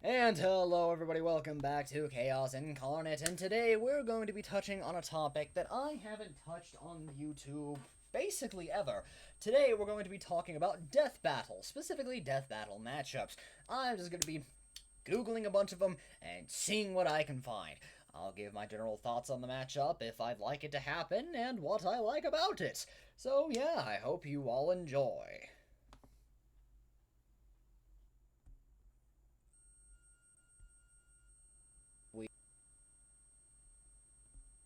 And hello everybody, welcome back to Chaos Incarnate, and today we're going to be touching on a topic that I haven't touched on YouTube basically ever. Today we're going to be talking about death battle, specifically death battle matchups. I'm just going to be Googling a bunch of them and seeing what I can find. I'll give my general thoughts on the matchup, if I'd like it to happen, and what I like about it. So yeah, I hope you all enjoy.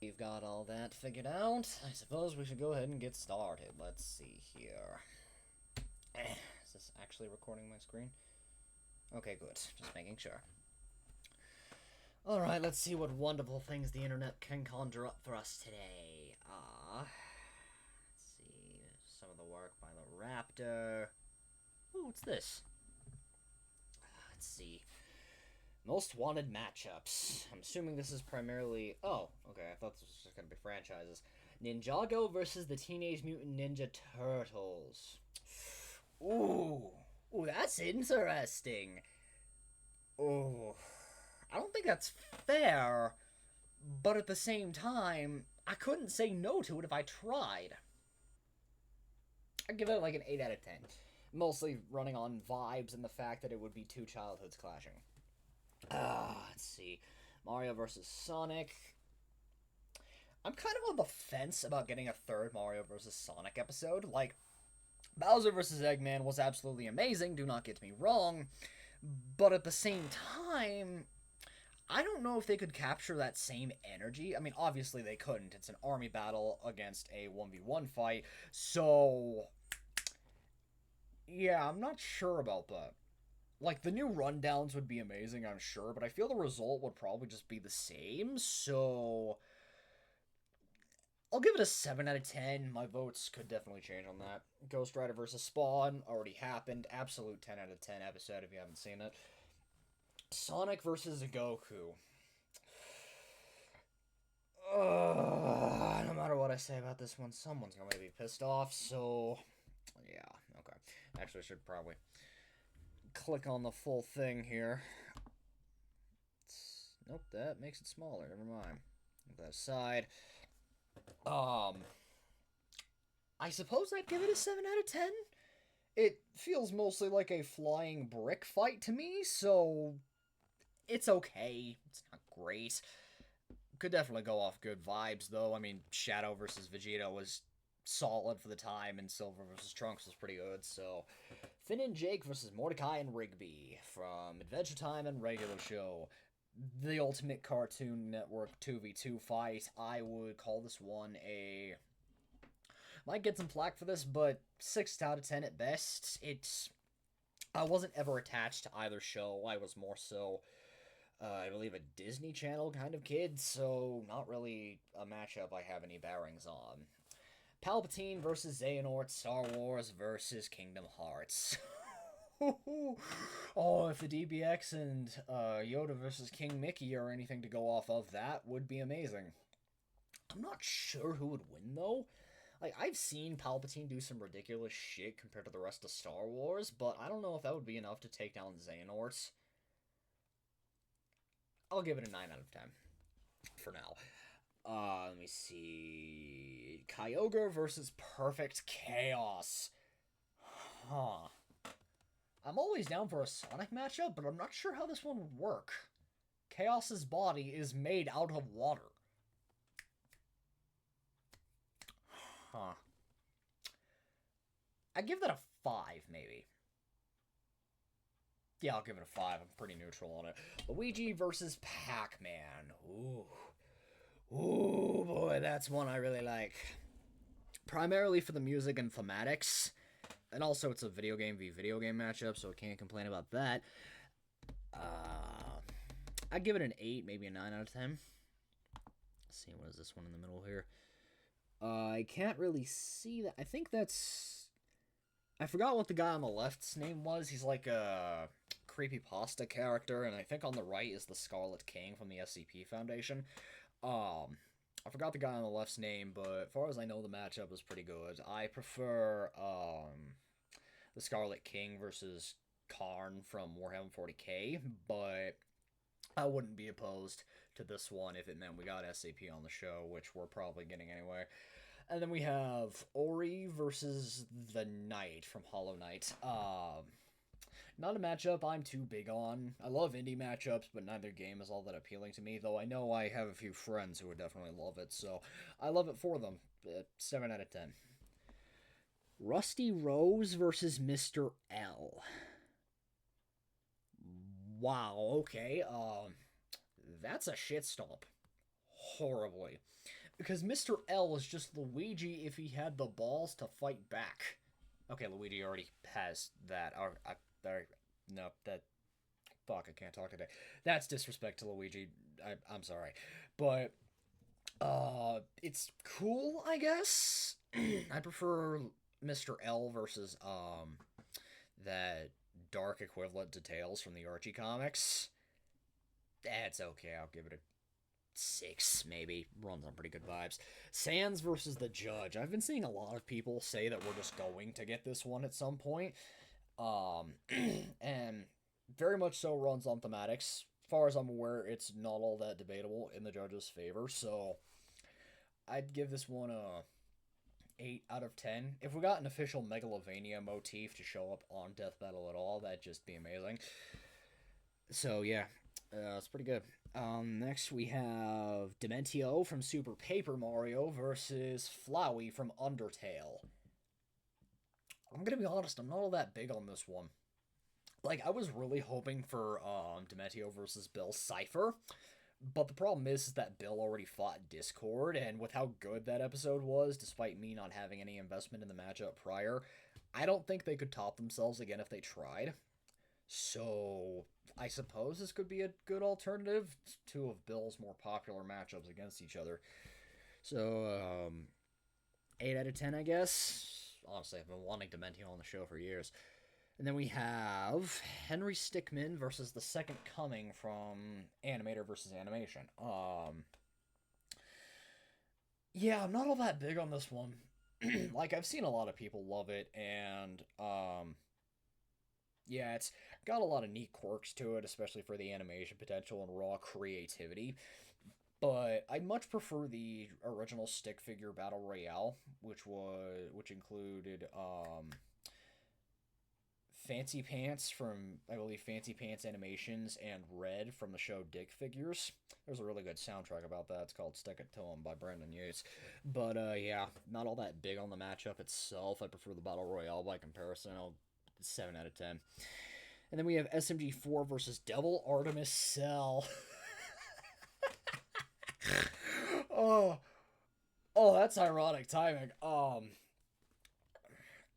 We've got all that figured out. I suppose we should go ahead and get started. Let's see here. Is this actually recording my screen? Okay, good. Just making sure. Alright, let's see what wonderful things the internet can conjure up for us today. Let's see. Some of the work by the Raptor. Ooh, what's this? Let's see. Most wanted matchups. I'm assuming this is primarily... Oh, okay, I thought this was just going to be franchises. Ninjago versus the Teenage Mutant Ninja Turtles. Ooh. Ooh, that's interesting. Ooh. I don't think that's fair, but at the same time, I couldn't say no to it if I tried. I'd give it like an 8 out of 10. Mostly running on vibes and the fact that it would be two childhoods clashing. Let's see. Mario vs. Sonic. I'm kind of on the fence about getting a third Mario vs. Sonic episode. Like, Bowser vs. Eggman was absolutely amazing, do not get me wrong. But at the same time, I don't know if they could capture that same energy. I mean, obviously they couldn't. It's an army battle against a 1v1 fight. So, yeah, I'm not sure about that. Like, the new rundowns would be amazing, I'm sure, but I feel the result would probably just be the same, so... I'll give it a 7 out of 10. My votes could definitely change on that. Ghost Rider vs. Spawn already happened. Absolute 10 out of 10 episode if you haven't seen it. Sonic vs. Goku. No matter what I say about this one, someone's gonna be pissed off, so... Yeah, okay. Actually, I should probably click on the full thing here. Nope, that makes it smaller. Never mind. Move that aside. I suppose I'd give it a 7 out of 10. It feels mostly like a flying brick fight to me, so it's okay. It's not great. Could definitely go off good vibes, though. I mean, Shadow versus Vegeta was solid for the time, and Silver versus Trunks was pretty good, so... Finn and Jake versus Mordecai and Rigby from Adventure Time and Regular Show. The Ultimate Cartoon Network 2v2 fight. I would call this one a... Might get some flack for this, but 6 out of 10 at best. I wasn't ever attached to either show. I was more so, I believe, a Disney Channel kind of kid, so not really a matchup I have any bearings on. Palpatine versus Xehanort, Star Wars versus Kingdom Hearts. Oh, if the DBX and Yoda versus King Mickey or anything to go off of, that would be amazing. I'm not sure who would win, though. Like, I've seen Palpatine do some ridiculous shit compared to the rest of Star Wars, but I don't know if that would be enough to take down Xehanort. I'll give it a 9 out of 10 for now. Let me see. Kyogre versus Perfect Chaos. Huh. I'm always down for a Sonic matchup, but I'm not sure how this one would work. Chaos's body is made out of water. Huh. I'd give that a 5, maybe. Yeah, I'll give it a 5. I'm pretty neutral on it. Luigi versus Pac-Man. Ooh. Ooh, boy, that's one I really like. Primarily for the music and thematics. And also, it's a video game v video game matchup, so I can't complain about that. I'd give it an 8, maybe a 9 out of 10. Let's see, what is this one in the middle here? I can't really see that. I think that's... I forgot what the guy on the left's name was. He's like a creepypasta character, and I think on the right is the Scarlet King from the SCP Foundation. I forgot the guy on the left's name, but as far as I know, the matchup is pretty good. I prefer, the Scarlet King versus Karn from Warhammer 40k, but I wouldn't be opposed to this one if it meant we got SAP on the show, which we're probably getting anyway. And then we have Ori versus the Knight from Hollow Knight. Not a matchup I'm too big on. I love indie matchups, but neither game is all that appealing to me, though I know I have a few friends who would definitely love it, so I love it for them. 7 out of 10. Rusty Rose versus Mr. L. Wow, okay. That's a shit stomp. Horribly. Because Mr. L is just Luigi if he had the balls to fight back. Okay, Luigi already has that. No, that... Fuck, I can't talk today. That's disrespect to Luigi. I'm sorry. But, it's cool, I guess? I prefer Mr. L versus, that dark equivalent to Tails from the Archie comics. That's okay, I'll give it a 6, maybe. Runs on pretty good vibes. Sans versus the Judge. I've been seeing a lot of people say that we're just going to get this one at some point. And very much so runs on thematics. As far as I'm aware, it's not all that debatable in the Judge's favor, so I'd give this one a 8 out of 10. If we got an official Megalovania motif to show up on Death Battle at all, that'd just be amazing. So, yeah. It's pretty good. Next we have Dementio from Super Paper Mario versus Flowey from Undertale. I'm gonna be honest, I'm not all that big on this one. Like, I was really hoping for Dementio versus Bill Cipher, but the problem is that Bill already fought Discord, and with how good that episode was, despite me not having any investment in the matchup prior, I don't think they could top themselves again if they tried. So, I suppose this could be a good alternative. Two of Bill's more popular matchups against each other. So, 8 out of 10, I guess. Honestly, I've been wanting Dementio on the show for years. And then we have Henry Stickmin versus the Second Coming from Animator versus Animation. Yeah, I'm not all that big on this one. Like, I've seen a lot of people love it, and, yeah, it's got a lot of neat quirks to it, especially for the animation potential and raw creativity. But I much prefer the original stick figure battle royale, which included Fancy Pants from, I believe, Fancy Pants Animations and Red from the show Dick Figures. There's a really good soundtrack about that. It's called Stick It To 'Em by Brandon Yates. But yeah, not all that big on the matchup itself. I prefer the battle royale by comparison. 7 out of 10. And then we have SMG4 versus Devil Artemis Cell. oh, that's ironic timing.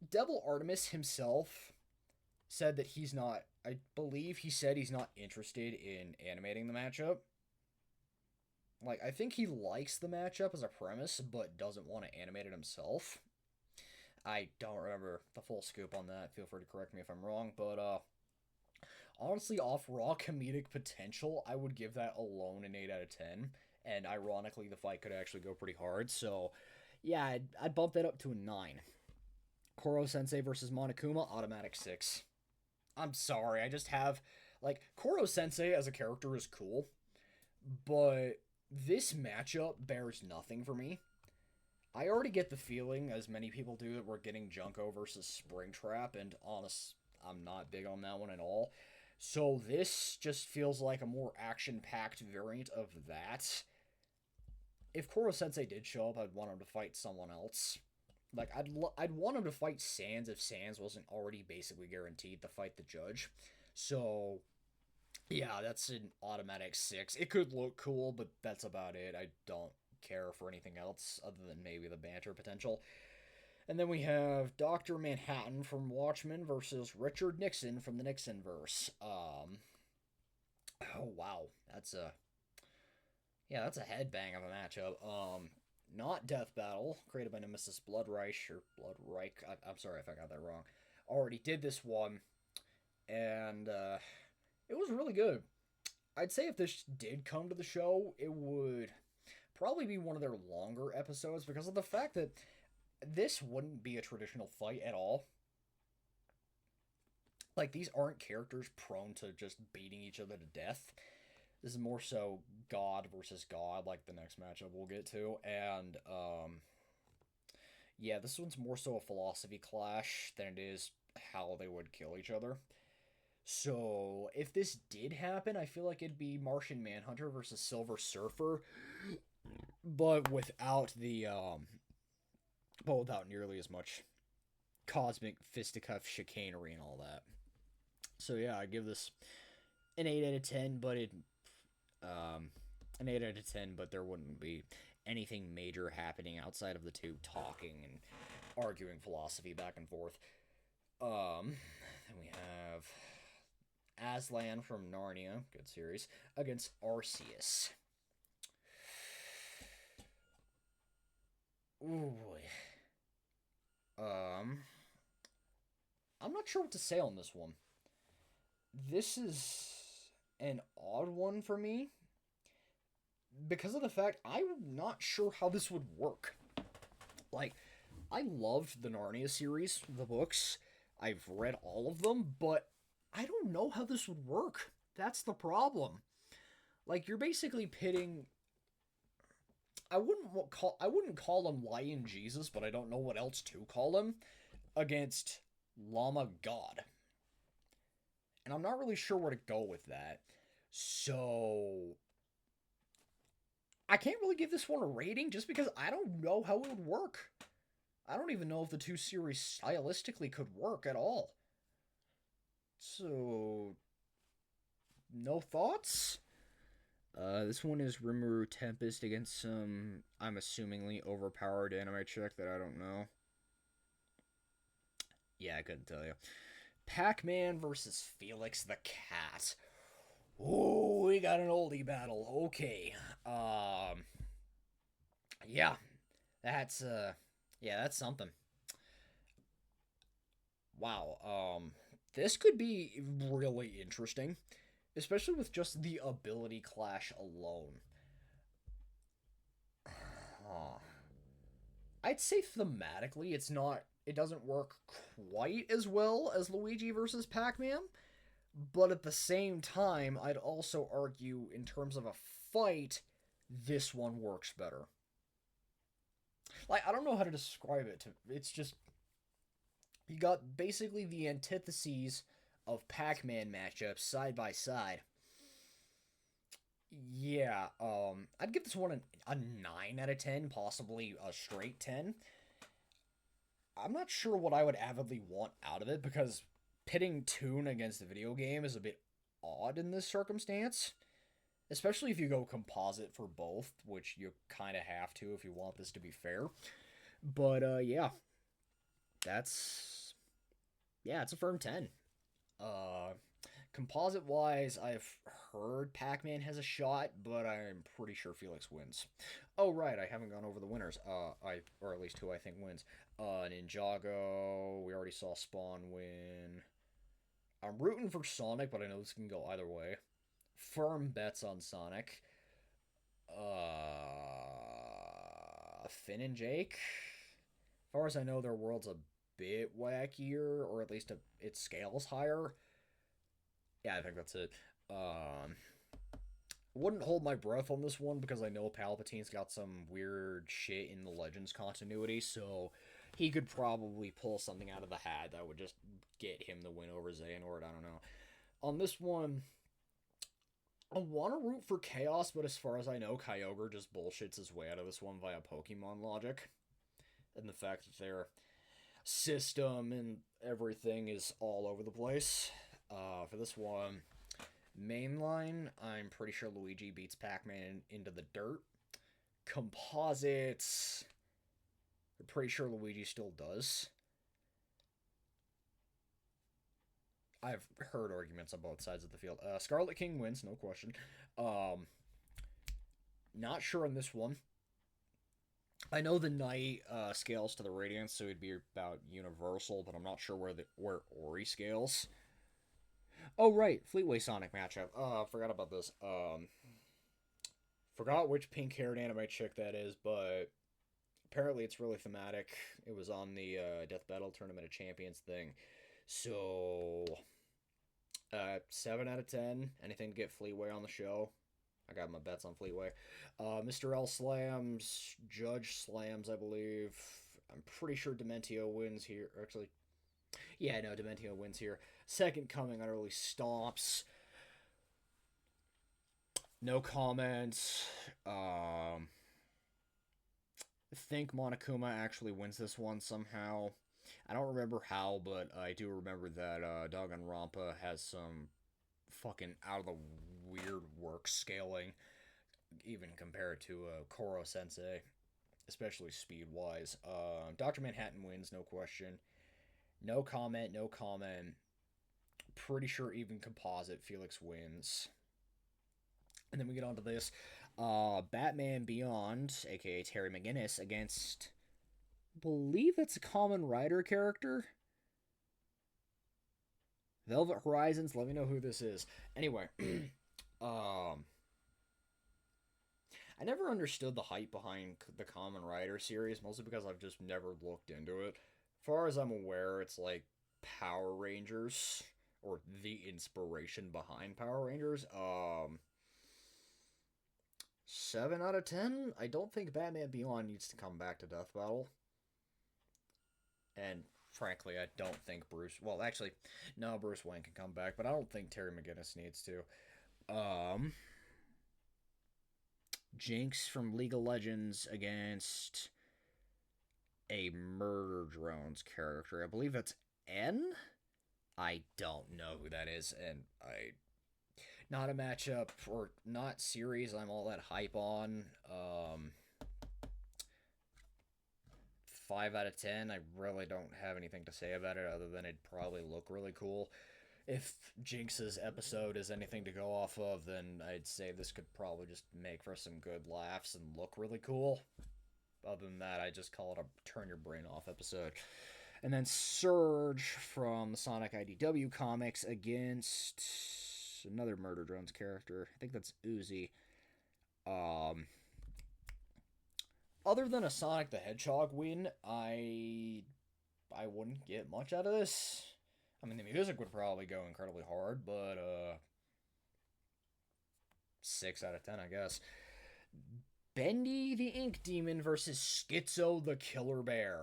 Devil Artemis himself said that he's not, I believe he said he's not interested in animating the matchup. Like, I think he likes the matchup as a premise, but doesn't want to animate it himself. I don't remember the full scoop on that. Feel free to correct me if I'm wrong, but, honestly, off raw comedic potential, I would give that alone an 8 out of 10. And ironically, the fight could actually go pretty hard, so yeah, I'd bump that up to a 9. Koro Sensei versus Monokuma, automatic 6. I'm sorry, I just have, like, Koro Sensei as a character is cool, but this matchup bears nothing for me. I already get the feeling, as many people do, that we're getting Junko versus Springtrap, and honest, I'm not big on that one at all. So this just feels like a more action-packed variant of that. If Koro Sensei did show up, I'd want him to fight someone else. Like, I'd want him to fight Sans if Sans wasn't already basically guaranteed to fight the Judge. So, yeah, that's an automatic 6. It could look cool, but that's about it. I don't care for anything else other than maybe the banter potential. And then we have Dr. Manhattan from Watchmen versus Richard Nixon from the Nixonverse. Oh, wow. That's a headbang of a matchup. Not Death Battle, created by Nemesis Bloodreich, or Bloodreich, I'm sorry if I got that wrong. Already did this one, and, it was really good. I'd say if this did come to the show, it would probably be one of their longer episodes, because of the fact that this wouldn't be a traditional fight at all. Like, these aren't characters prone to just beating each other to death. This is more so God versus God, like the next matchup we'll get to. And, yeah, this one's more so a philosophy clash than it is how they would kill each other. So, if this did happen, I feel like it'd be Martian Manhunter versus Silver Surfer, but without nearly as much cosmic fisticuff chicanery and all that. So yeah, I give this an 8 out of 10, but um, an 8 out of 10, but there wouldn't be anything major happening outside of the two talking and arguing philosophy back and forth. Then we have Aslan from Narnia, good series, against Arceus. Ooh boy. Um, I'm not sure what to say on this one. This is an odd one for me because of the fact I'm not sure how this would work. Like, I loved the Narnia series, the books. I've read all of them, but I don't know how this would work. That's the problem. Like, you're basically pitting. I wouldn't call him Lion Jesus, but I don't know what else to call him, against Llama God. And I'm not really sure where to go with that. So I can't really give this one a rating just because I don't know how it would work. I don't even know if the two series stylistically could work at all. So, no thoughts? This one is Rimuru Tempest against some, I'm assumingly overpowered anime chick that I don't know. Yeah, I couldn't tell you. Pac-Man versus Felix the Cat. Oh, we got an oldie battle. Okay. Yeah, that's that's something. Wow. This could be really interesting, especially with just the ability clash alone. Huh. I'd say thematically, it doesn't work quite as well as Luigi versus Pac-Man, but at the same time, I'd also argue in terms of a fight, this one works better. Like, I don't know how to describe it. It's just you got basically the antitheses of Pac-Man matchups side by side. Yeah, I'd give this one a 9 out of 10, possibly a straight 10. I'm not sure what I would avidly want out of it because pitting Toon against a video game is a bit odd in this circumstance, especially if you go composite for both, which you kind of have to if you want this to be fair. But yeah, that's it's a firm 10. Uh, Composite wise, I've heard Pac Man has a shot, but I'm pretty sure Felix wins. Oh right, I haven't gone over the winners. Or at least who I think wins. Ninjago. We already saw Spawn win. I'm rooting for Sonic, but I know this can go either way. Firm bets on Sonic. Finn and Jake. As far as I know, their world's a bit wackier, or at least its scale's higher. Yeah, I think that's it. Wouldn't hold my breath on this one because I know Palpatine's got some weird shit in the Legends continuity, so he could probably pull something out of the hat that would just get him the win over Xehanort. I don't know. On this one, I want to root for Chaos, but as far as I know, Kyogre just bullshits his way out of this one via Pokemon logic. And the fact that their system and everything is all over the place. For this one, mainline, I'm pretty sure Luigi beats Pac-Man into the dirt. Composites, I'm pretty sure Luigi still does. I've heard arguments on both sides of the field. Scarlet King wins, no question. Not sure on this one. I know the Knight scales to the Radiance, so it'd be about universal, but I'm not sure where Ori scales. Oh right, Fleetway Sonic matchup. Forgot about this. Forgot which pink-haired anime chick that is, but apparently it's really thematic. It was on the Death Battle Tournament of Champions thing. So 7 out of 10. Anything to get Fleetway on the show. I got my bets on Fleetway. Mr. L slams, Judge slams, I believe. I'm pretty sure Dementio wins here. Actually, yeah, no, Dementio wins here. Second Coming utterly stomps. No comments. Think Monokuma actually wins this one somehow. I don't remember how, but I do remember that Danganronpa has some fucking out of the weird work scaling, even compared to Koro Sensei, especially speed wise. Dr. Manhattan wins, no question. No comment, no comment. Pretty sure even composite Felix wins. And then we get on to this. Batman Beyond, aka Terry McGinnis, against, I believe it's a Kamen Rider character. Velvet Horizons, let me know who this is. Anyway, I never understood the hype behind the Kamen Rider series, mostly because I've just never looked into it. As far as I'm aware, it's like Power Rangers, or the inspiration behind Power Rangers. 7 out of 10? I don't think Batman Beyond needs to come back to Death Battle. And frankly, I don't think Bruce... Well, actually, no, Bruce Wayne can come back, but I don't think Terry McGinnis needs to. Jinx from League of Legends against a Murder Drones character. I believe that's N? I don't know who that is, and not a matchup, or not series I'm all that hype on. 5 out of 10. I really don't have anything to say about it other than it'd probably look really cool. If Jinx's episode is anything to go off of, then I'd say this could probably just make for some good laughs and look really cool. Other than that, I just call it a turn your brain off episode. And then Surge from the Sonic IDW comics against another Murder Drones character. I think that's Uzi. Other than a Sonic the Hedgehog win, I wouldn't get much out of this. I mean, the music would probably go incredibly hard, but 6 out of 10, I guess. Bendy the Ink Demon versus Schizo the Killer Bear.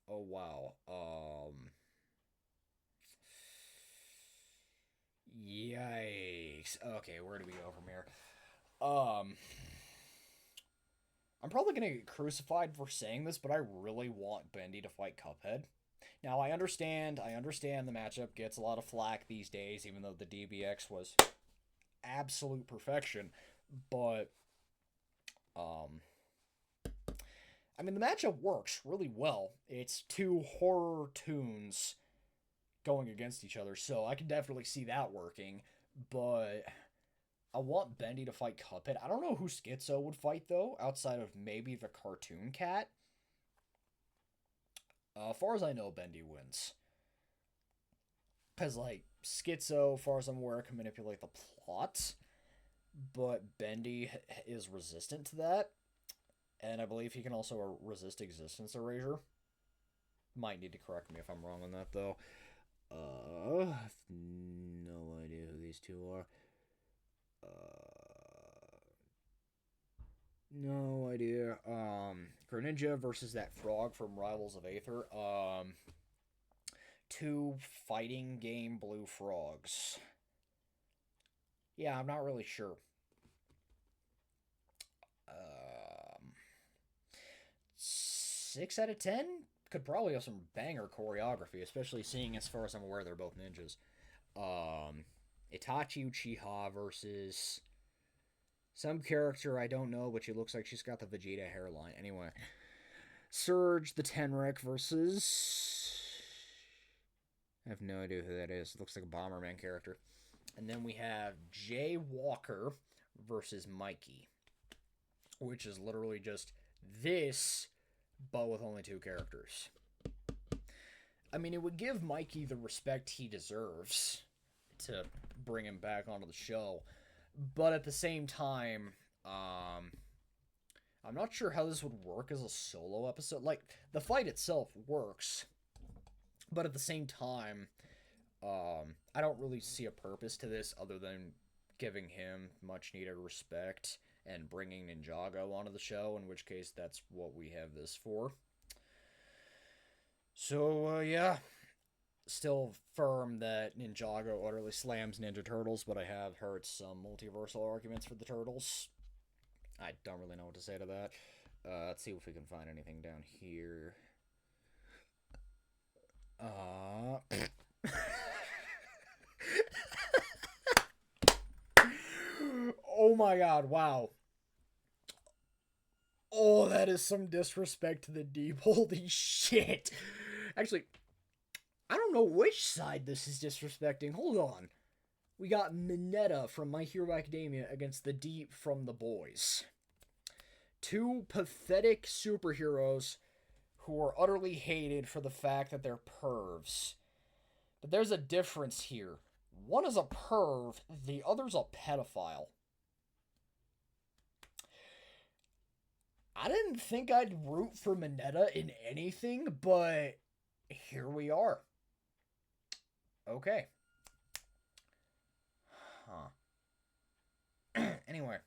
Oh, wow. Yikes. Okay, where do we go from here? I'm probably gonna get crucified for saying this, but I really want Bendy to fight Cuphead. Now, I understand the matchup gets a lot of flack these days, even though the DBX was absolute perfection. But, I mean, the matchup works really well. It's two horror tunes going against each other, so I can definitely see that working. But I want Bendy to fight Cuphead. I don't know who Schizo would fight, though, outside of maybe the cartoon cat. As far as I know, Bendy wins. Because, like, Schizo, as far as I'm aware, can manipulate the plot, but Bendy is resistant to that. And I believe he can also resist existence erasure. Might need to correct me if I'm wrong on that, though. I have no idea who these two are. No idea. Greninja versus that frog from Rivals of Aether. Two fighting game blue frogs. Yeah, I'm not really sure. 6 out of 10? Could probably have some banger choreography, especially seeing as far as I'm aware they're both ninjas. Itachi Uchiha versus some character I don't know, but she looks like she's got the Vegeta hairline. Anyway, Surge the Tenrec versus... I have no idea who that is. It looks like a Bomberman character. And then we have Jay Walker versus Mikey, which is literally just this, but with only 2 characters. I mean, it would give Mikey the respect he deserves to bring him back onto the show, but at the same time, I'm not sure how this would work as a solo episode. Like, the fight itself works, but at the same time, I don't really see a purpose to this other than giving him much needed respect and bringing Ninjago onto the show, in which case that's what we have this for. So, yeah, still firm that Ninjago utterly slams Ninja Turtles, but I have heard some multiversal arguments for the Turtles. I don't really know what to say to that. Let's see if we can find anything down here. Oh my god, wow. Oh, that is some disrespect to the deep. Holy shit. Actually, I don't know which side this is disrespecting. Hold on. We got Mineta from My Hero Academia against the Deep from The Boys. Two pathetic superheroes who are utterly hated for the fact that they're pervs. But there's a difference here. One is a perv, the other's a pedophile. I didn't think I'd root for Mineta in anything, but here we are. Okay. Huh. Anyway.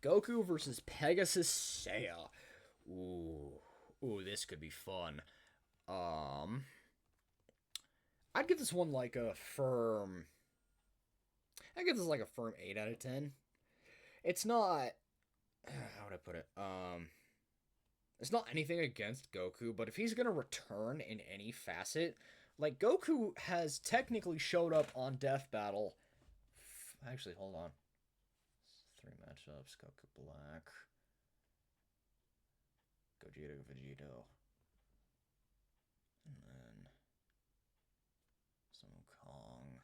Goku versus Pegasus Seiya. Ooh, this could be fun. I'd give this one like a firm... I'd give this like a firm 8 out of 10. It's not... How would I put it? It's not anything against Goku, but if he's gonna return in any facet... Like, Goku has technically showed up on Death Battle. Actually, hold on. 3 matchups. Goku Black. Gogeta, Vegito. And then... Sun Kong.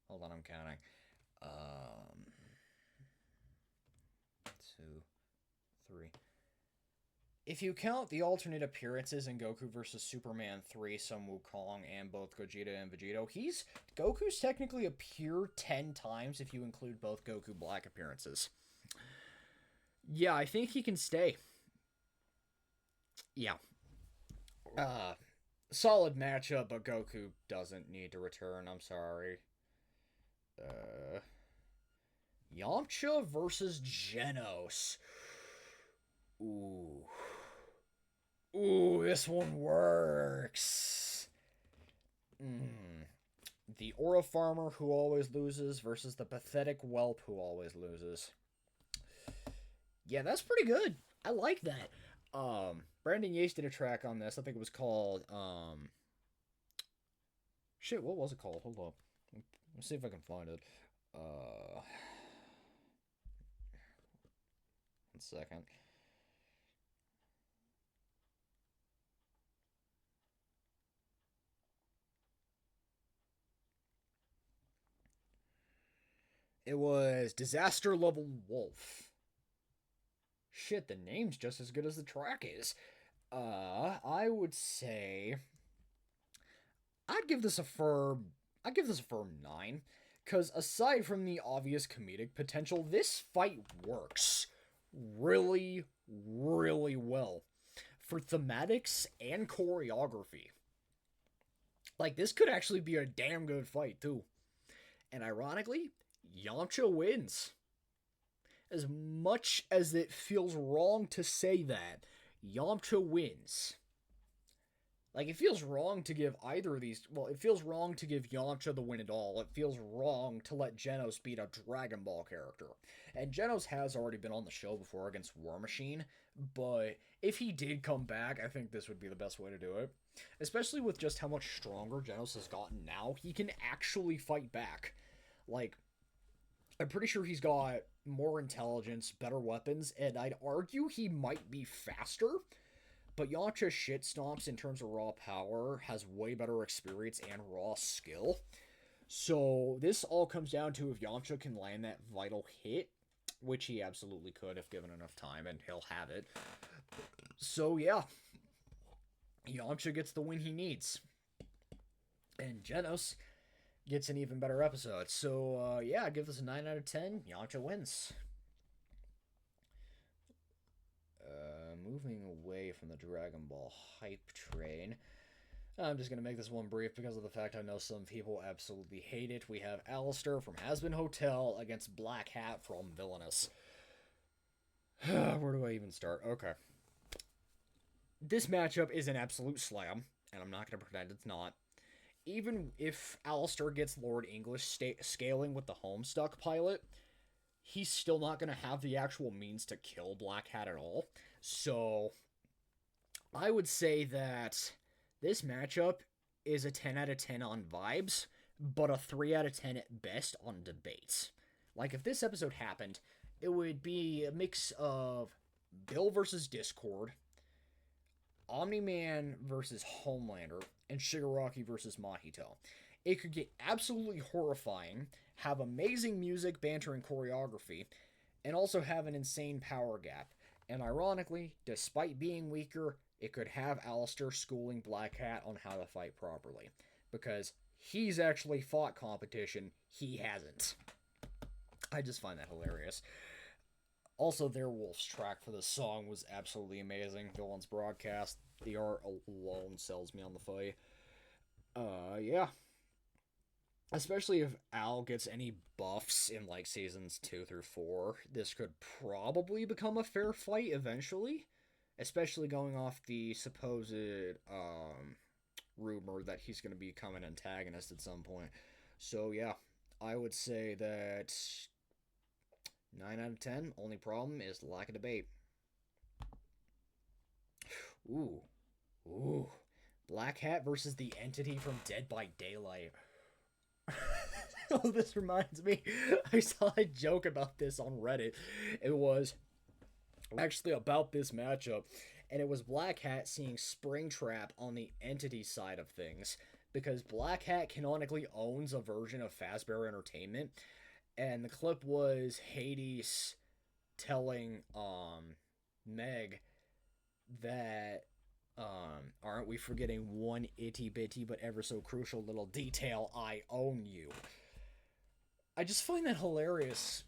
Hold on, I'm counting. 2, 3. If you count the alternate appearances in Goku vs. Superman 3, Sun Wukong, and both Gogeta and Vegito, Goku's technically appeared 10 times if you include both Goku Black appearances. Yeah, I think he can stay. Yeah. Solid matchup, but Goku doesn't need to return, I'm sorry. Yamcha versus Genos. Ooh, this one works. The Aura Farmer who always loses versus the pathetic Whelp who always loses. Yeah, that's pretty good. I like that. Brandon Yates did a track on this. I think it was called, shit, what was it called? Hold up. Let's see if I can find it. 1 second. It was Disaster Level Wolf. Shit, the name's just as good as the track is. I would say I'd give this a firm 9. Because aside from the obvious comedic potential, this fight works really, really well for thematics and choreography. Like, this could actually be a damn good fight, too. And ironically, Yamcha wins. As much as it feels wrong to say that, Yamcha wins. Like, it feels wrong to give either of these... Well, it feels wrong to give Yamcha the win at all. It feels wrong to let Genos beat a Dragon Ball character. And Genos has already been on the show before against War Machine, but if he did come back, I think this would be the best way to do it. Especially with just how much stronger Genos has gotten now, he can actually fight back. Like, I'm pretty sure he's got more intelligence, better weapons, and I'd argue he might be faster. But Yamcha shit stomps in terms of raw power, has way better experience and raw skill. So this all comes down to if Yamcha can land that vital hit, which he absolutely could if given enough time, and he'll have it. So yeah, Yamcha gets the win he needs. And Genos gets an even better episode. So yeah, I'd give this a 9 out of 10. Yamcha wins. Moving away from the Dragon Ball hype train. I'm just going to make this one brief because of the fact I know some people absolutely hate it. We have Alistair from Hazbin Hotel against Black Hat from Villainous. Where do I even start? Okay. This matchup is an absolute slam, and I'm not going to pretend it's not. Even if Alistair gets Lord English scaling with the Homestuck pilot, he's still not going to have the actual means to kill Black Hat at all. So, I would say that this matchup is a 10 out of 10 on vibes, but a 3 out of 10 at best on debates. Like, if this episode happened, it would be a mix of Bill versus Discord, Omni-Man versus Homelander, and Shigaraki versus Mahito. It could get absolutely horrifying, have amazing music, banter, and choreography, and also have an insane power gap. And ironically, despite being weaker, it could have Alistair schooling Black Hat on how to fight properly. Because he's actually fought competition, he hasn't. I just find that hilarious. Also, their Wolf's track for this song was absolutely amazing. Villain's broadcast, the art alone sells me on the fight. Yeah. Especially if Al gets any buffs in, like, seasons 2 through 4, this could probably become a fair fight eventually. Especially going off the supposed, rumor that he's going to become an antagonist at some point. So, yeah, I would say that 9 out of 10. Only problem is lack of debate. Ooh. Ooh. Black Hat versus the entity from Dead by Daylight. Oh, this reminds me. I saw a joke about this on Reddit. It was actually about this matchup, and it was Black Hat seeing Springtrap on the entity side of things, because Black Hat canonically owns a version of Fazbear Entertainment, and the clip was Hades telling Meg that aren't we forgetting one itty bitty but ever so crucial little detail? I own you. I just find that hilarious.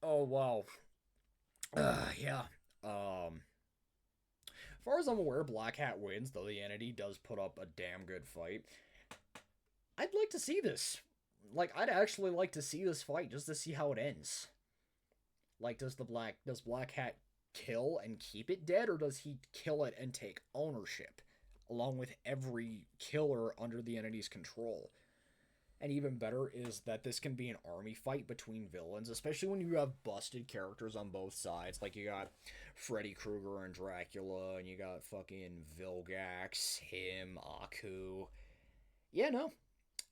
Oh wow. Yeah. As far as I'm aware, Black Hat wins, though the entity does put up a damn good fight. I'd like to see this. Like, I'd actually like to see this fight just to see how it ends. Like, does Black Hat kill and keep it dead, or does he kill it and take ownership, along with every killer under the entity's control? And even better is that this can be an army fight between villains, especially when you have busted characters on both sides. Like, you got Freddy Krueger and Dracula, and you got fucking Vilgax, him, Aku. Yeah, no.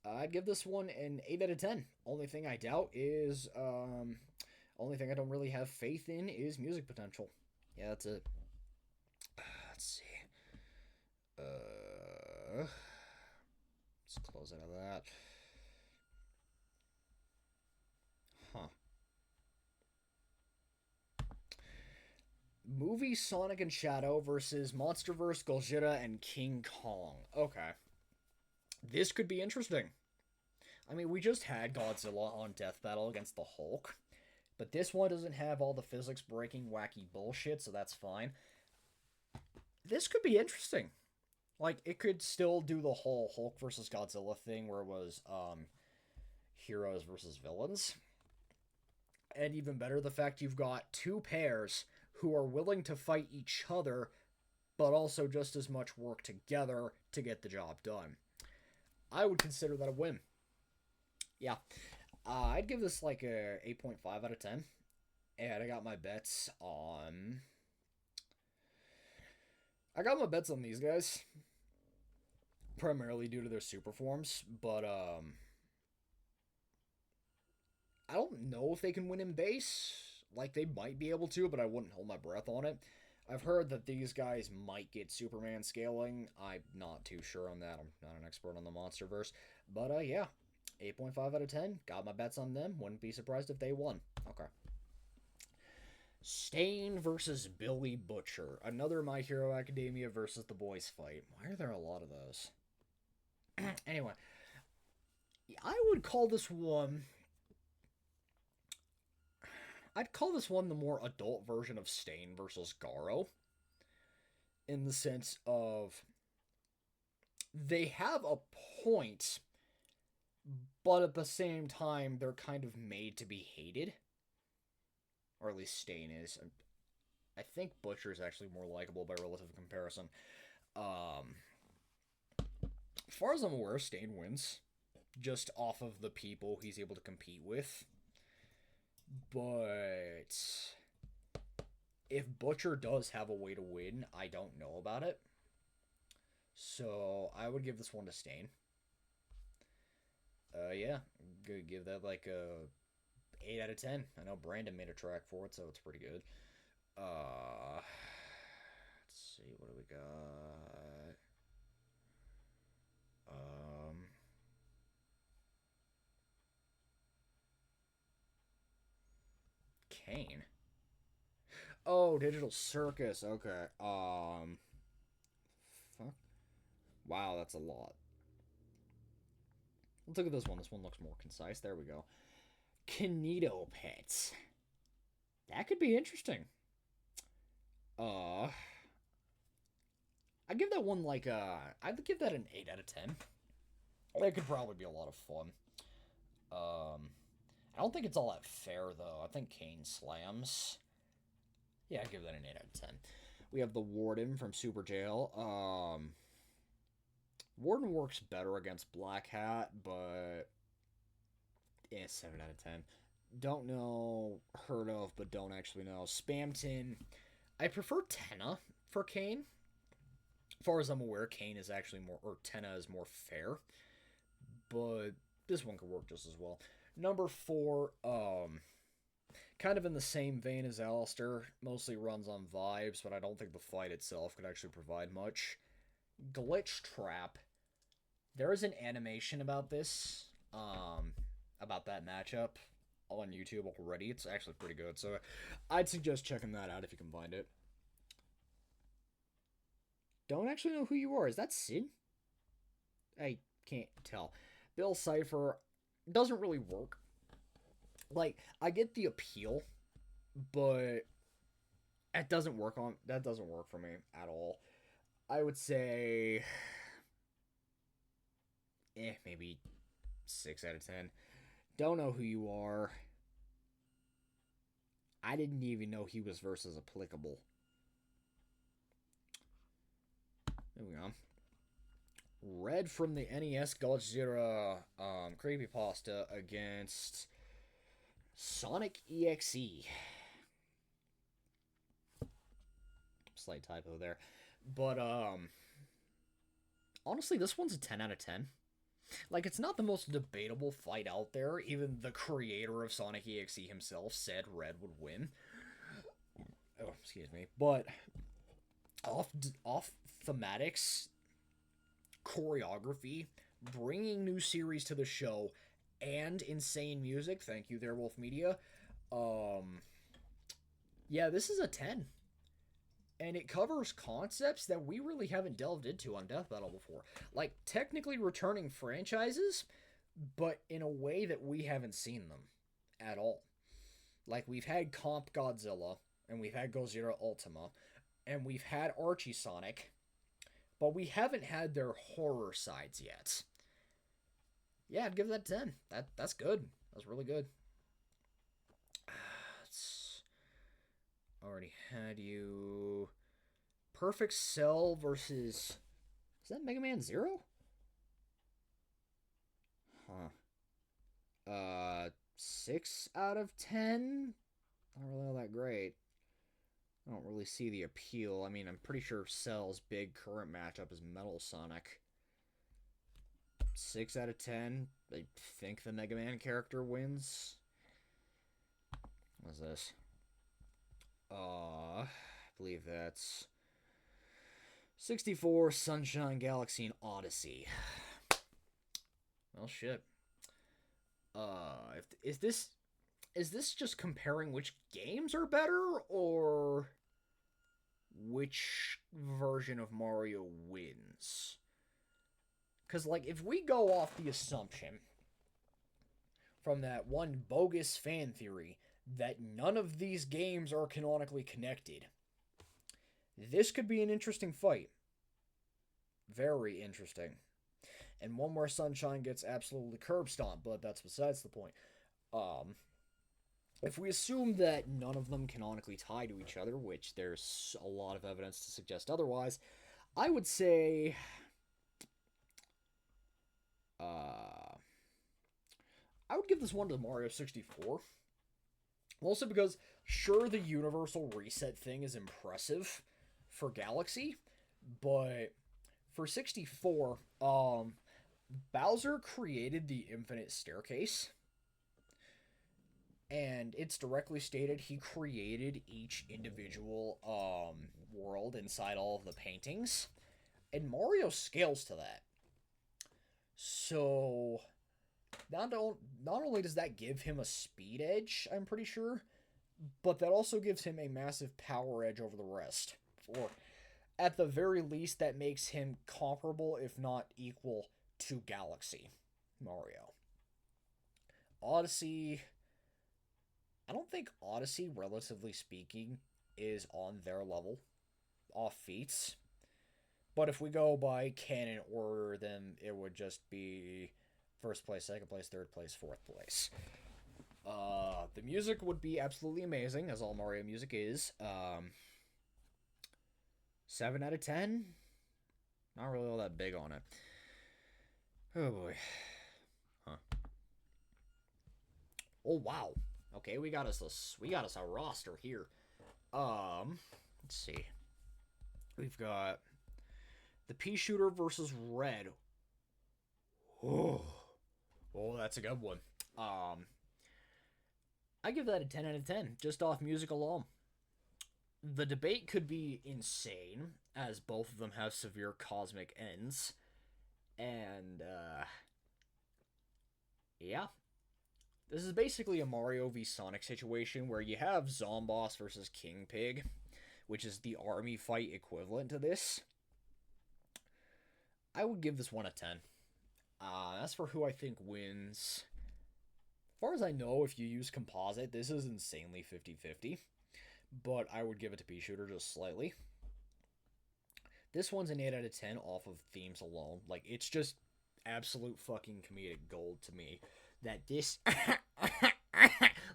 I'd give this one an 8 out of 10. Only thing I doubt is, only thing I don't really have faith in is music potential. Yeah, that's it. Let's see. Let's close out of that. Huh. Movie Sonic and Shadow versus Monsterverse, Gojira, and King Kong. Okay. This could be interesting. I mean, we just had Godzilla on Death Battle against the Hulk, but this one doesn't have all the physics breaking wacky bullshit, so that's fine. This could be interesting. Like, it could still do the whole Hulk versus Godzilla thing where it was heroes versus villains. And even better, the fact you've got two pairs who are willing to fight each other, but also just as much work together to get the job done. I would consider that a win. Yeah. I'd give this like a 8.5 out of 10. And I got my bets on... these guys. Primarily due to their super forms. But, I don't know if they can win in base. Like, they might be able to, but I wouldn't hold my breath on it. I've heard that these guys might get Superman scaling. I'm not too sure on that. I'm not an expert on the Monsterverse. But, yeah. 8.5 out of 10. Got my bets on them. Wouldn't be surprised if they won. Okay. Stain versus Billy Butcher. Another My Hero Academia versus The Boys fight. Why are there a lot of those? Anyway. I would call this one... I'd call this one the more adult version of Stain versus Garo. In the sense of... they have a point, but at the same time, they're kind of made to be hated. Or at least Stain is. I think Butcher is actually more likable by relative comparison. Um, as far as I'm aware, Stain wins. Just off of the people he's able to compete with. But if Butcher does have a way to win, I don't know about it. So I would give this one to Stain. Yeah, gonna give that like a 8 out of 10. I know Brandon made a track for it, so it's pretty good. Let's see, what do we got? Kane. Oh, Digital Circus. Okay. Fuck. Wow, that's a lot. Let's look at this one. This one looks more concise. There we go. Kineto Pets. That could be interesting. Uh, I'd give that one like I'd give that an 8 out of 10. That could probably be a lot of fun. I don't think it's all that fair though. I think Kane slams. Yeah, I'd give that an 8 out of 10. We have the Warden from Super Jail. Warden works better against Black Hat, but yeah, 7 out of 10. Don't know, heard of, but don't actually know. Spamton. I prefer Tenna for Kane. As far as I'm aware, Kane is actually more, or Tenna is more fair. But this one could work just as well. Number 4, kind of in the same vein as Alistair. Mostly runs on vibes, but I don't think the fight itself could actually provide much. Glitch Trap. There is an animation about this, about that matchup on YouTube already. It's actually pretty good, so I'd suggest checking that out if you can find it. Don't actually know who you are. Is that Sid? I can't tell. Bill Cipher doesn't really work. Like, I get the appeal, but that doesn't work for me at all. I would say maybe 6 out of 10. Don't know who you are. I didn't even know he was versus applicable. Moving on. Red from the NES Godzilla creepypasta against Sonic EXE. Slight typo there. But honestly, this one's a 10 out of 10. Like, it's not the most debatable fight out there. Even the creator of Sonic EXE himself said Red would win. Oh, excuse me. But off thematics, choreography, bringing new series to the show, and insane music. Thank you there, Wolf Media. Yeah, this is a 10. And it covers concepts that we really haven't delved into on Death Battle before. Like, technically returning franchises, but in a way that we haven't seen them at all. Like, we've had Comp Godzilla, and we've had Gojira Ultima, and we've had Archie Sonic, but we haven't had their horror sides yet. Yeah, I'd give that 10. That's good. That's really good. Already had you. Perfect Cell versus. Is that Mega Man Zero? Huh. 6 out of 10? Not really all that great. I don't really see the appeal. I mean, I'm pretty sure Cell's big current matchup is Metal Sonic. 6 out of 10. I think the Mega Man character wins. What's this? I believe that's 64 Sunshine Galaxy and Odyssey. Well, shit. Is this just comparing which games are better, or which version of Mario wins? Because, like, if we go off the assumption from that one bogus fan theory that none of these games are canonically connected, this could be an interesting fight. Very interesting. and One More Sunshine gets absolutely curb stomped, but that's besides the point. Um, if we assume that none of them canonically tie to each other, which there's a lot of evidence to suggest otherwise, I would say, I would give this one to Mario 64. Mostly because, sure, the universal reset thing is impressive for Galaxy, but for 64, Bowser created the infinite staircase, and it's directly stated he created each individual world inside all of the paintings, and Mario scales to that. So not only does that give him a speed edge, I'm pretty sure, but that also gives him a massive power edge over the rest. Or at the very least, that makes him comparable, if not equal, to Galaxy Mario. Odyssey, I don't think Odyssey, relatively speaking, is on their level off feats. But if we go by canon order, then it would just be first place, second place, third place, fourth place. The music would be absolutely amazing, as all Mario music is. 7 out of 10? Not really all that big on it. Oh boy. Huh. Oh wow. Okay, we got us a roster here. Let's see. We've got the Pea Shooter versus Red. Oh, that's a good one. I give that a 10 out of 10, just off music alone. The debate could be insane, as both of them have severe cosmic ends. And, yeah. This is basically a Mario v Sonic situation where you have Zomboss versus King Pig, which is the army fight equivalent to this. I would give this one a 10. As for who I think wins, as far as I know, if you use composite, this is insanely 50-50. But I would give it to Pea Shooter just slightly. This one's an 8 out of 10 off of themes alone. Like, it's just absolute fucking comedic gold to me that this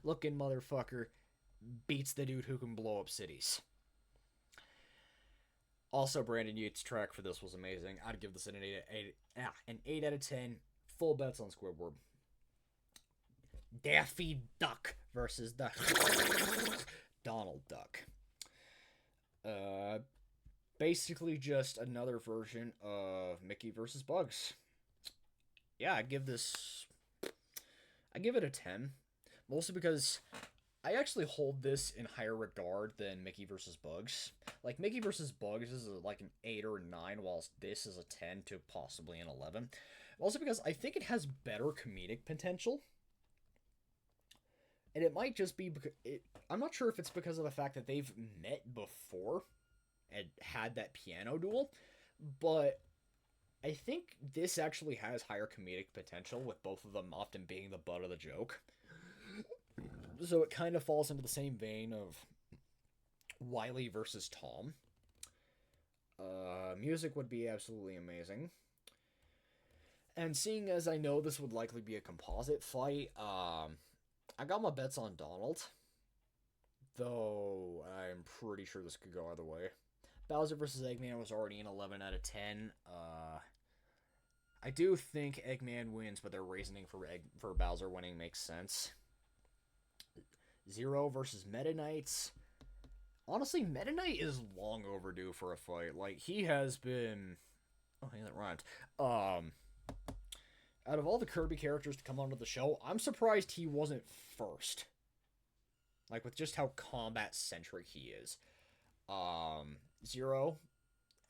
looking motherfucker beats the dude who can blow up cities. Also, Brandon Yates' track for this was amazing. I'd give this an 8 out of 10. Full bets on Squidward. Daffy Duck versus the Donald Duck. Basically just another version of Mickey versus Bugs. Yeah, I give it a 10. Mostly because I actually hold this in higher regard than Mickey vs. Bugs. Like, Mickey vs. Bugs is like an 8 or 9, whilst this is a 10 to possibly an 11. Also because I think it has better comedic potential. And it might just be because... I'm not sure if it's because of the fact that they've met before and had that piano duel, but I think this actually has higher comedic potential, with both of them often being the butt of the joke. So it kind of falls into the same vein of Wily versus Tom. Music would be absolutely amazing. And seeing as I know this would likely be a composite fight, I got my bets on Donald. Though I'm pretty sure this could go either way. Bowser vs. Eggman was already an 11 out of 10. I do think Eggman wins, but their reasoning for Bowser winning makes sense. Zero versus Meta Knights. Honestly, Meta Knight is long overdue for a fight. Like, he has been... Oh, hey, that rhymed. Out of all the Kirby characters to come onto the show, I'm surprised he wasn't first. Like, with just how combat-centric he is. Zero,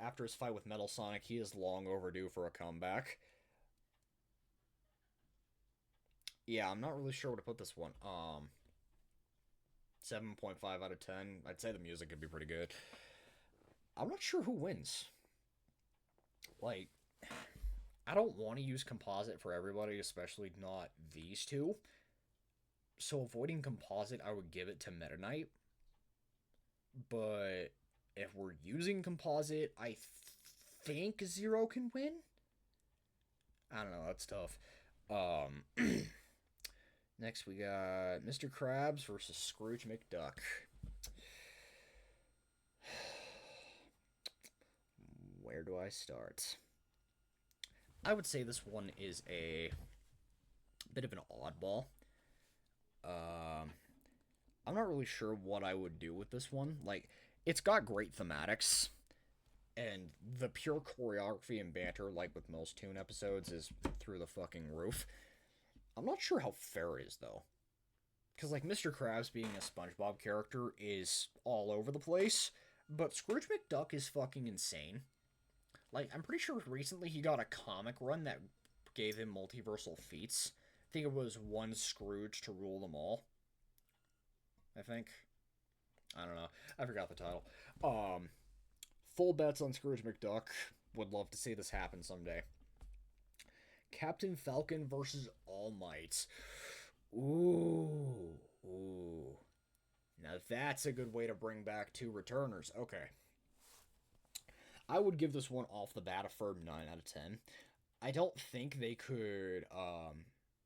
after his fight with Metal Sonic, he is long overdue for a comeback. Yeah, I'm not really sure where to put this one. 7.5 out of 10. I'd say the music could be pretty good. I'm not sure who wins. Like, I don't want to use composite for everybody, especially not these two. So avoiding composite, I would give it to Meta Knight. But if we're using composite, I think Zero can win. I don't know, that's tough. Um, Next we got Mr. Krabs versus Scrooge McDuck. Where do I start? I would say this one is a bit of an oddball. Um, I'm not really sure what I would do with this one. Like, it's got great thematics, and the pure choreography and banter, like with most Toon episodes, is through the fucking roof. I'm not sure how fair it is, though. Because, like, Mr. Krabs being a SpongeBob character is all over the place, but Scrooge McDuck is fucking insane. Like, I'm pretty sure recently he got a comic run that gave him multiversal feats. I think it was one Scrooge to rule them all. I think. I don't know. I forgot the title. Um, Full bets on Scrooge McDuck. Would love to see this happen someday. Captain Falcon versus All Might. Ooh. Ooh. Now that's a good way to bring back two returners. Okay. I would give this one off the bat a firm 9 out of 10. I don't think they could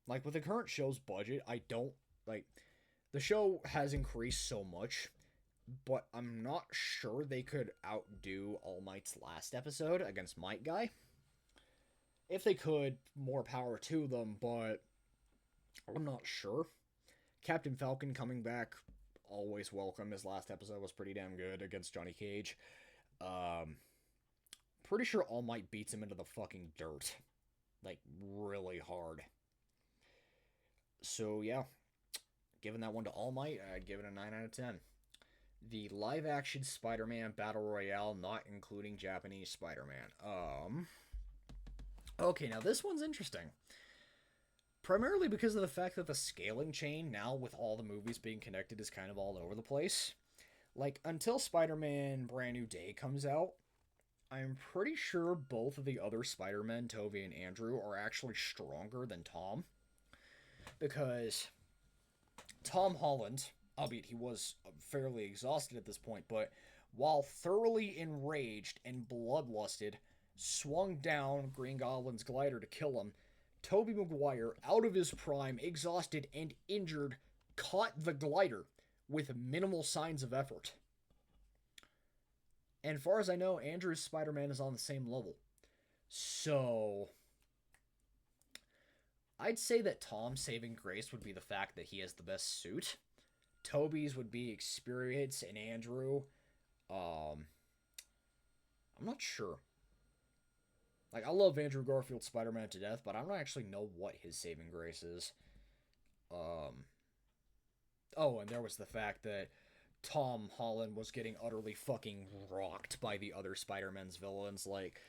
like with the current show's budget, I don't like the show has increased so much, but I'm not sure they could outdo All Might's last episode against Might Guy. If they could, more power to them, but I'm not sure. Captain Falcon coming back, always welcome. His last episode was pretty damn good against Johnny Cage. Um, Pretty sure All Might beats him into the fucking dirt. Like, really hard. So, yeah. Giving that one to All Might, I'd give it a 9 out of 10. The live action Spider Man Battle Royale, not including Japanese Spider Man. Okay, now this one's interesting. Primarily because of the fact that the scaling chain, now with all the movies being connected, is kind of all over the place. Like, until Spider Man Brand New Day comes out, I'm pretty sure both of the other Spider-Men, Tobey and Andrew, are actually stronger than Tom. Because Tom Holland, albeit he was fairly exhausted at this point, but while thoroughly enraged and bloodlusted, swung down Green Goblin's glider to kill him. Tobey Maguire, out of his prime, exhausted and injured, caught the glider with minimal signs of effort. And as far as I know, Andrew's Spider Man is on the same level. So, I'd say that Tom's saving grace would be the fact that he has the best suit. Toby's would be experience, and Andrew, um, I'm not sure. Like, I love Andrew Garfield's Spider Man to death, but I don't actually know what his saving grace is. Um, oh, and there was the fact that Tom Holland was getting utterly fucking rocked by the other Spider-Man's villains, like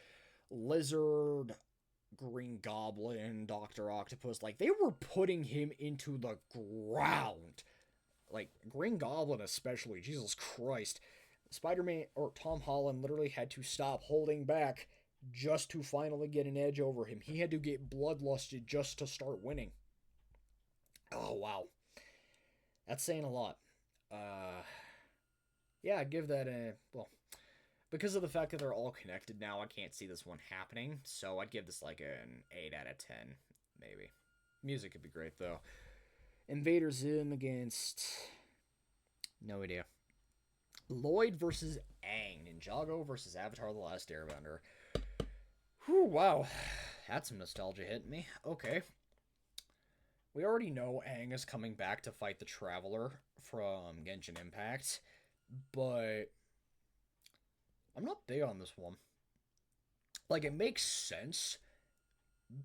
Lizard, Green Goblin, Doctor Octopus. Like, they were putting him into the ground. Like, Green Goblin especially, Jesus Christ. Spider-Man, or Tom Holland, literally had to stop holding back just to finally get an edge over him. He had to get bloodlusted just to start winning. Oh, wow. That's saying a lot. Uh, yeah, I'd give that a, well, because of the fact that they're all connected now, I can't see this one happening. So I'd give this like an 8 out of 10, maybe. Music could be great, though. Invader Zim against... No idea. Lloyd versus Aang. Ninjago versus Avatar The Last Airbender. Whew, wow. That's some nostalgia hitting me. Okay. We already know Aang is coming back to fight the Traveler from Genshin Impact, but I'm not big on this one. Like, it makes sense,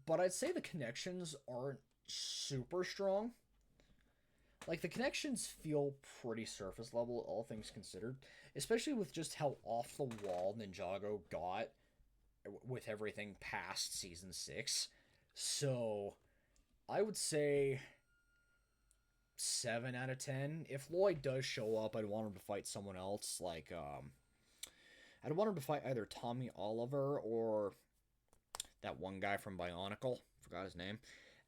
but I'd say the connections aren't super strong. Like, the connections feel pretty surface level, all things considered, especially with just how off the wall Ninjago got with everything past Season 6. So, I would say 7 out of 10. If Lloyd does show up, I'd want him to fight someone else, like, I'd want him to fight either Tommy Oliver or that one guy from Bionicle. Forgot his name.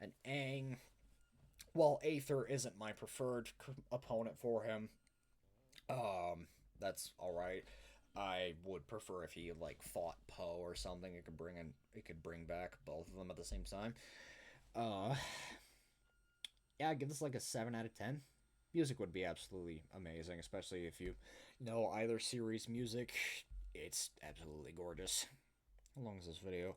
And Aang, well, Aether isn't my preferred opponent for him. That's alright. I would prefer if he like fought Poe or something. It could bring back both of them at the same time. Uh, yeah, I'd give this like a 7 out of 10. Music would be absolutely amazing, especially if you know either series music. It's absolutely gorgeous. How long is this video?